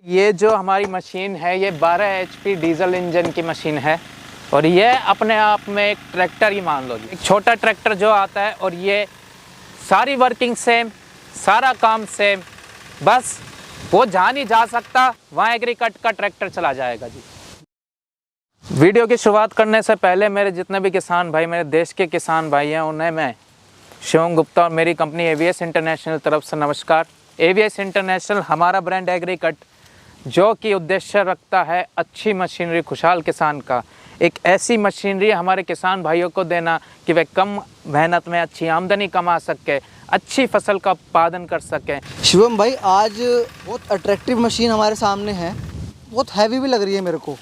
ये जो हमारी मशीन है ये 12 HP डीजल इंजन की मशीन है और ये अपने आप में एक ट्रैक्टर ही मान लो, एक छोटा ट्रैक्टर जो आता है और ये सारी वर्किंग सेम, सारा काम सेम, बस वो जहाँ नहीं जा सकता वहाँ एग्रीकट का ट्रैक्टर चला जाएगा जी। वीडियो की शुरुआत करने से पहले मेरे जितने भी किसान भाई, मेरे देश के किसान भाई हैं, उन्हें मैं शिवम गुप्ता और मेरी कंपनी एवीएस इंटरनेशनल तरफ से नमस्कार। एवीएस इंटरनेशनल हमारा ब्रांड एग्रीकट जो कि उद्देश्य रखता है अच्छी मशीनरी खुशहाल किसान का, एक ऐसी मशीनरी हमारे किसान भाइयों को देना कि वे कम मेहनत में अच्छी आमदनी कमा सके, अच्छी फसल का उत्पादन कर सकें। शिवम भाई, आज बहुत अट्रैक्टिव मशीन हमारे सामने है, बहुत हैवी भी लग रही है मेरे को,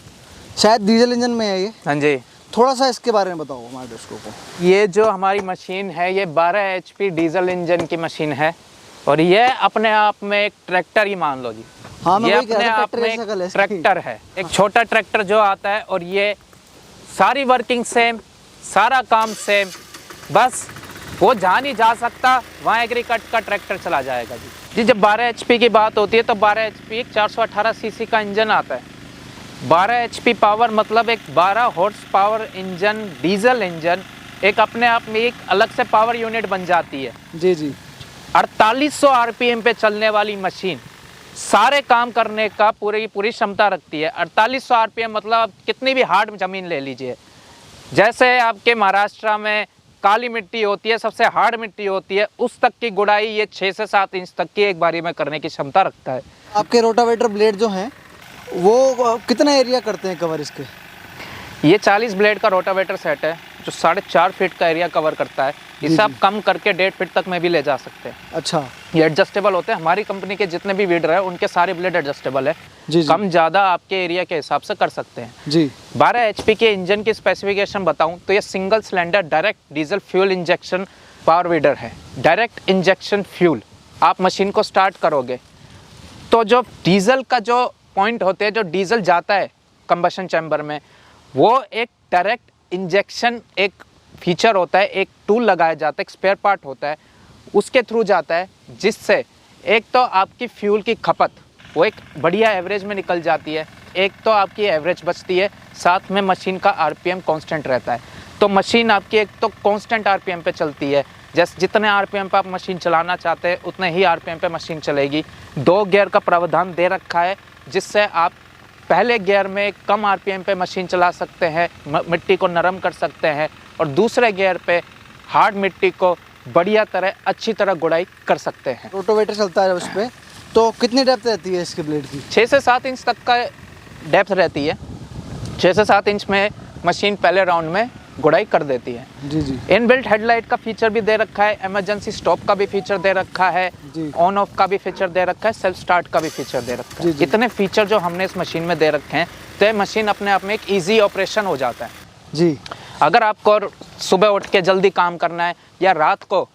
शायद डीजल इंजन में है ये। हाँ जी, थोड़ा सा इसके बारे में बताओ हमारे दोस्तों को। ये जो हमारी मशीन है ये 12 HP डीजल इंजन की मशीन है और ये अपने आप में एक ट्रैक्टर ही मान लो जी। हाँ, मैं ये वही कह अपने रहा था, आप में ट्रैक्टर एक ट्रैक्टर है, एक छोटा ट्रैक्टर जो आता है और ये सारी वर्किंग सेम, सारा काम सेम, बस वो जहाँ नहीं जा सकता वहाँ एग्रीकट का ट्रैक्टर चला जाएगा जी। जब 12 HP की बात होती है तो 12 HP एक 418 सीसी का इंजन आता है। 12 HP पावर मतलब एक 12 horse power engine, diesel engine एक अपने आप में एक अलग से पावर यूनिट बन जाती है जी जी। 4800 RPM पे चलने वाली मशीन सारे काम करने का पूरी क्षमता रखती है। 4800 RPM मतलब आप कितनी भी हार्ड ज़मीन ले लीजिए, जैसे आपके महाराष्ट्र में काली मिट्टी होती है, सबसे हार्ड मिट्टी होती है, उस तक की गुड़ाई ये 6 से 7 इंच तक की एक बारी में करने की क्षमता रखता है। आपके रोटावेटर ब्लेड जो हैं वो कितना एरिया करते हैं कवर इसके? ये 40 ब्लेड का रोटावेटर सेट है जो 4.5 फीट का एरिया कवर करता है। इसे आप कम करके 1.5 फीट तक में भी ले जा सकते हैं। अच्छा, ये एडजस्टेबल होते हैं। हमारी कंपनी के जितने भी वीडर है उनके सारे ब्लेड एडजस्टेबल है जी जी। कम ज़्यादा आपके एरिया के हिसाब से कर सकते हैं जी। 12 HP के इंजन की स्पेसिफिकेशन बताऊं तो ये single cylinder direct diesel fuel injection power weeder है। डायरेक्ट इंजेक्शन फ्यूल, आप मशीन को स्टार्ट करोगे तो जो डीजल का जो पॉइंट होते हैं, जो डीजल जाता है कंबशन चैम्बर में, वो एक डायरेक्ट इंजेक्शन एक फीचर होता है, एक टूल लगाया जाता है, एक स्पेयर पार्ट होता है, उसके थ्रू जाता है, जिससे एक तो आपकी फ्यूल की खपत वो एक बढ़िया एवरेज में निकल जाती है, एक तो आपकी एवरेज बचती है, साथ में मशीन का RPM कांस्टेंट रहता है। तो मशीन आपकी एक तो कांस्टेंट RPM पे चलती है, जैसे जितने RPM पे आप मशीन चलाना चाहते हैं उतने ही RPM पे मशीन चलेगी। 2 गियर का प्रावधान दे रखा है जिससे आप पहले गियर में कम RPM पे मशीन चला सकते हैं, मिट्टी को नरम कर सकते हैं, और दूसरे गियर पे हार्ड मिट्टी को बढ़िया तरह अच्छी तरह गुड़ाई कर सकते हैं। रोटावेटर चलता है उस पर, तो कितनी डेप्थ रहती है इसके ब्लेड की? 6 से 7 इंच तक का डेप्थ रहती है। 6 से 7 इंच में मशीन पहले राउंड में गुड़ाई कर देती है जी जी। इनबिल्ट हेडलाइट का फीचर भी दे रखा है, इमरजेंसी स्टॉप का भी फीचर दे रखा है, ऑन ऑफ का भी फीचर दे रखा है, सेल्फ स्टार्ट का भी फीचर दे रखा है। इतने फीचर जो हमने इस मशीन में दे रखे हैं तो ये मशीन अपने आप में एक इजी ऑपरेशन हो जाता है जी। अगर आपको सुबह उठ के जल्दी काम करना है या रात को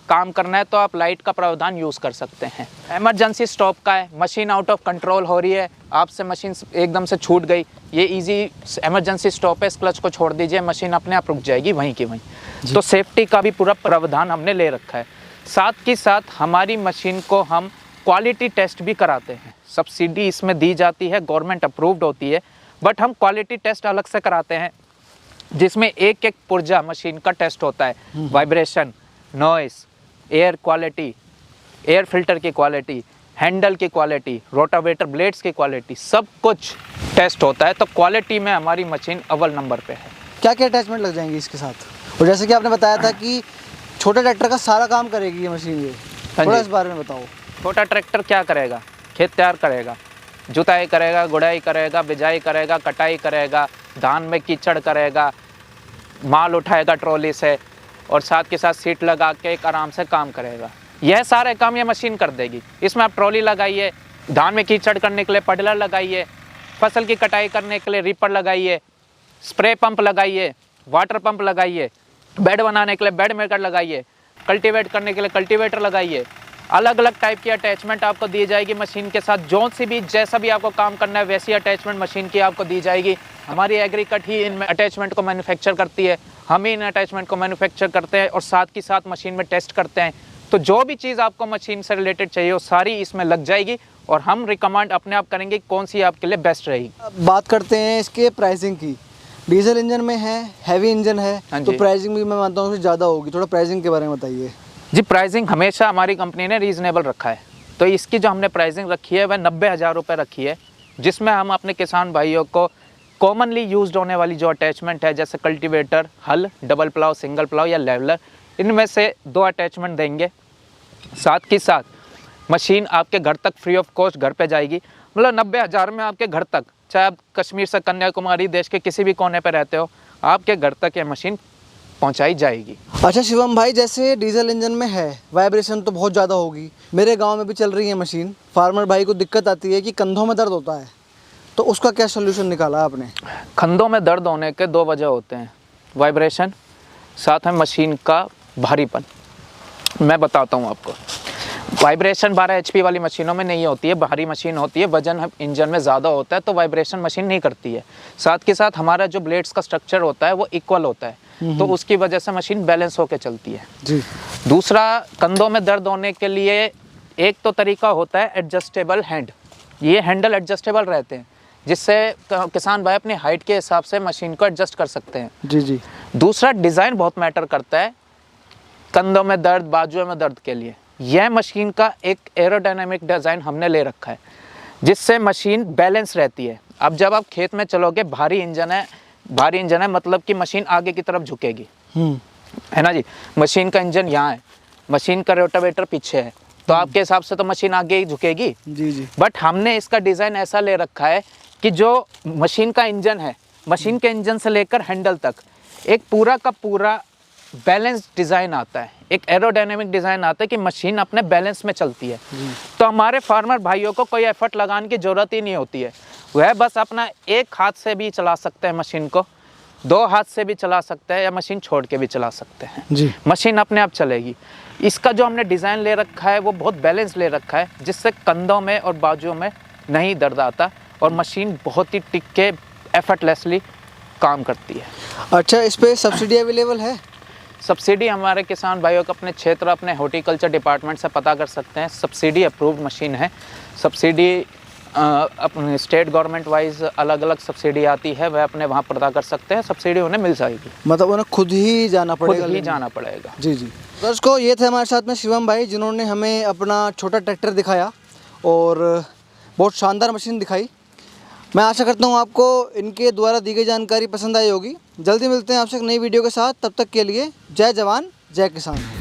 काम करना है तो आप लाइट का प्रावधान यूज़ कर सकते हैं। इमरजेंसी स्टॉप का है, मशीन आउट ऑफ कंट्रोल हो रही है, आपसे मशीन एकदम से छूट गई, ये इजी इमरजेंसी स्टॉप है, इस क्लच को छोड़ दीजिए, मशीन अपने आप रुक जाएगी वहीं की वहीं। तो सेफ्टी का भी पूरा प्रावधान हमने ले रखा है। साथ ही साथ हमारी मशीन को हम क्वालिटी टेस्ट भी कराते हैं। सब्सिडी इसमें दी जाती है, गवर्नमेंट अप्रूव्ड होती है, बट हम क्वालिटी टेस्ट अलग से कराते हैं जिसमें एक एक पुर्जा मशीन का टेस्ट होता है। Vibration, noise, air quality, air filter की क्वालिटी, हैंडल की क्वालिटी, रोटावेटर ब्लेड्स की क्वालिटी, सब कुछ टेस्ट होता है। तो क्वालिटी में हमारी मशीन अव्वल नंबर पे है। क्या क्या अटैचमेंट लग जाएंगे इसके साथ? और जैसे कि आपने बताया था कि छोटे ट्रैक्टर का सारा काम करेगी ये मशीन, ये थोड़ा इस बारे में बताओ। छोटा ट्रैक्टर क्या करेगा? खेत तैयार करेगा, जुताई करेगा, गुड़ाई करेगा, बिजाई करेगा, कटाई करेगा, धान में कीचड़ करेगा, माल उठाएगा ट्रॉली से, और साथ के साथ सीट लगा के एक आराम से काम करेगा। यह सारे काम ये मशीन कर देगी। इसमें आप ट्रॉली लगाइए, धान में कीचड़ करने के लिए पडलर लगाइए, फसल की कटाई करने के लिए रीपर लगाइए, स्प्रे पंप लगाइए, वाटर पंप लगाइए, बेड बनाने के लिए बेड मेकर लगाइए, कल्टीवेट करने के लिए कल्टीवेटर लगाइए। अलग अलग टाइप की अटैचमेंट आपको दी जाएगी मशीन के साथ। जो सी भी जैसा भी आपको काम करना है वैसी अटैचमेंट मशीन की आपको दी जाएगी। हमारी एग्रीकट ही इन अटैचमेंट को मैन्युफैक्चर करती है, हम ही इन अटैचमेंट को मैन्युफैक्चर करते हैं और साथ ही साथ मशीन में टेस्ट करते हैं। तो जो भी चीज़ आपको मशीन से रिलेटेड चाहिए वो सारी इसमें लग जाएगी और हम रिकमेंड अपने आप करेंगे कि कौन सी आपके लिए बेस्ट रहेगी। अब बात करते हैं इसके प्राइसिंग की। डीजल इंजन में है, हैवी इंजन हाँ है, तो जी। प्राइसिंग भी मैं मानता हूँ उससे ज़्यादा होगी। थोड़ा प्राइसिंग के बारे में बताइए। जी, प्राइसिंग हमेशा हमारी कंपनी ने रीज़नेबल रखा है, तो इसकी जो हमने प्राइसिंग रखी है वह 90,000 रुपये रखी है, जिसमें हम अपने किसान भाइयों को कॉमनली यूज्ड होने वाली जो अटैचमेंट है, जैसे कल्टीवेटर, हल, डबल प्लाव, सिंगल प्लाव या लेवलर, इनमें से 2 अटैचमेंट देंगे। साथ ही साथ मशीन आपके घर तक फ्री ऑफ कॉस्ट घर पे जाएगी। मतलब 90,000 में आपके घर तक, चाहे आप कश्मीर से कन्याकुमारी देश के किसी भी कोने पे रहते हो, आपके घर तक ये मशीन पहुंचाई जाएगी। अच्छा शिवम भाई, जैसे डीजल इंजन में है, वाइब्रेशन तो बहुत ज़्यादा होगी। मेरे गांव में भी चल रही है मशीन। फार्मर भाई को दिक्कत आती है कि कंधों में दर्द होता है, तो उसका क्या सोल्यूशन निकाला आपने? कंधों में दर्द होने के 2 वजह होते हैं, वाइब्रेशन, साथ में मशीन का भारीपन। मैं बताता हूँ आपको। वाइब्रेशन 12 HP वाली मशीनों में नहीं होती है, भारी मशीन होती है, वजन इंजन में ज़्यादा होता है, तो वाइब्रेशन मशीन नहीं करती है। साथ के साथ हमारा जो ब्लेड्स का स्ट्रक्चर होता है वो इक्वल होता है, तो उसकी वजह से मशीन बैलेंस होकर चलती है जी। दूसरा, कंधों में दर्द होने के लिए एक तो तरीका होता है एडजस्टेबल हैंड। ये हैंडल एडजस्टेबल रहते हैं, जिससे किसान भाई अपनी हाइट के हिसाब से मशीन को एडजस्ट कर सकते हैं। जी जी। दूसरा, डिज़ाइन बहुत मैटर करता है कंधों में दर्द, बाजुओं में दर्द के लिए। यह मशीन का एक एरोडायनामिक डिज़ाइन हमने ले रखा है, जिससे मशीन बैलेंस रहती है। अब जब आप खेत में चलोगे, भारी इंजन है मतलब कि मशीन आगे की तरफ झुकेगी, है ना जी। मशीन का इंजन यहाँ है, मशीन का रोटावेटर पीछे है, तो आपके हिसाब से तो मशीन आगे ही झुकेगी। जी जी। बट हमने इसका डिज़ाइन ऐसा ले रखा है कि जो मशीन का इंजन है, मशीन के इंजन से लेकर हैंडल तक एक पूरा का पूरा बैलेंस डिज़ाइन आता है, एक एरोडायनेमिक डिज़ाइन आता है कि मशीन अपने बैलेंस में चलती है। तो हमारे फार्मर भाइयों को कोई एफर्ट लगाने की ज़रूरत ही नहीं होती है। वह बस अपना एक हाथ से भी चला सकते हैं मशीन को, 2 हाथ से भी चला सकते हैं, या मशीन छोड़ के भी चला सकते हैं जी। मशीन अपने आप चलेगी। इसका जो हमने डिज़ाइन ले रखा है वो बहुत बैलेंस ले रखा है, जिससे कंधों में और बाजुओं में नहीं दर्द आता, और मशीन बहुत ही टिक के एफर्टलेसली काम करती है। अच्छा, इस पर सब्सिडी अवेलेबल है? सब्सिडी हमारे किसान भाइयों को अपने क्षेत्र, अपने हॉर्टिकल्चर डिपार्टमेंट से पता कर सकते हैं। सब्सिडी अप्रूव्ड मशीन है। सब्सिडी अपने स्टेट गवर्नमेंट वाइज अलग अलग सब्सिडी आती है, वह अपने वहाँ पता कर सकते हैं, सब्सिडी उन्हें मिल जाएगी। मतलब उन्हें खुद ही जाना पड़ेगा? खुद ही जाना पड़ेगा। जी जी। दोस्तों, ये थे हमारे साथ में शिवम भाई, जिन्होंने हमें अपना छोटा ट्रैक्टर दिखाया और बहुत शानदार मशीन दिखाई। मैं आशा करता हूँ आपको इनके द्वारा दी गई जानकारी पसंद आई होगी। जल्दी मिलते हैं आपसे एक नई वीडियो के साथ, तब तक के लिए जय जवान जय किसान।